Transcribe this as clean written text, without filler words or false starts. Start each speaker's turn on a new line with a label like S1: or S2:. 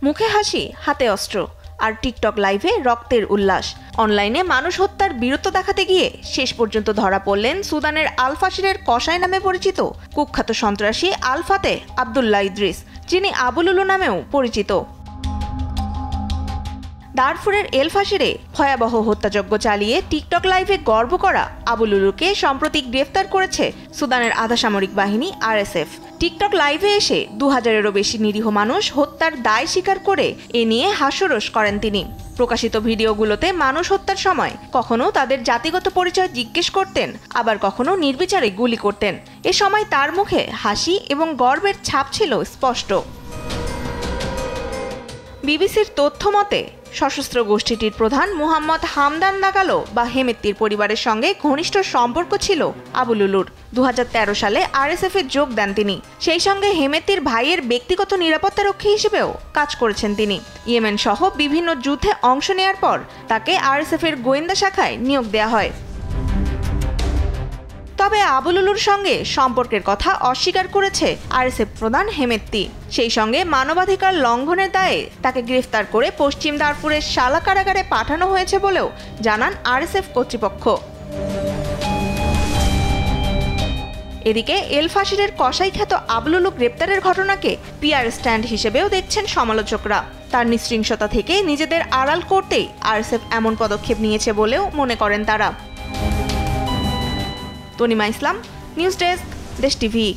S1: মুখে হাসি, হাতে অস্ত্র, আর টিকটক লাইভে রক্তের উল্লাস। অনলাইনে মানুষ হত্যার বীরত্ব দেখাতে গিয়ে শেষ পর্যন্ত ধরা পড়লেন সুদানের আল ফাশিরের কসাই নামে পরিচিত কুখ্যাত সন্ত্রাসী আল ফাতে আবদুল্লাহ ইদ্রিস, যিনি আবু লুলু নামেও পরিচিত। দারফুরের এল ফাশিরে ভয়াবহ হত্যাযজ্ঞ চালিয়ে টিকটক লাইভে গর্ব করা আবু লুলুকে সম্প্রতি গ্রেফতার করেছে সুদানের আধা সামরিক বাহিনী RSF। টিকটক লাইভে এসে 2000-এরও বেশি নিরীহ মানুষ হত্যার দায় স্বীকার করে এ নিয়ে হাস্যরস করেন তিনি। প্রকাশিত ভিডিওগুলোতে মানুষ হত্যার সময় কখনো তাদের জাতিগত পরিচয় জিজ্ঞেস করতেন, আবার কখনো নির্বিচারে গুলি করতেন। এ সময় তার মুখে হাসি এবং গর্বের ছাপ ছিল স্পষ্ট। বিবিসির তথ্য মতে সশস্ত্র গোষ্ঠীটির প্রধান মুহাম্মদ হামদান দাগালো বা হেমেত্তির পরিবারের সঙ্গে ঘনিষ্ঠ সম্পর্ক ছিল আবু লুলুর। 2013 সালে RSF-এ যোগ দেন তিনি। সেই সঙ্গে হেমেত্তির ভাইয়ের ব্যক্তিগত নিরাপত্তারক্ষী হিসেবেও কাজ করেছেন তিনি। ইয়েমেন সহ বিভিন্ন যুদ্ধে অংশ নেয়ার পর তাকে RSF-এর গোয়েন্দা শাখায় নিয়োগ দেওয়া হয়। তবে আবু লুলুর সঙ্গে সম্পর্কের কথা অস্বীকার করেছে RSF প্রধান হেমেত্তি। সেই সঙ্গে মানবাধিকার লঙ্ঘনের দায়ে তাকে গ্রেফতার করে পশ্চিম দারফুরের শালা কারাগারে পাঠানো হয়েছে বলেও জানান RSF কর্তৃপক্ষ। এদিকে এল ফাশিরের কসাই খ্যাত আবু লুলু গ্রেপ্তারের ঘটনাকে PR স্ট্যান্ড হিসেবেও দেখছেন সমালোচকরা। তার নিঃশৃঙ্খতা থেকে নিজেদের আড়াল করতেই RSF এমন পদক্ষেপ নিয়েছে বলেও মনে করেন তারা। তনিমা ইসলাম, নিউজ ডেস্ক, দেশ টিভি।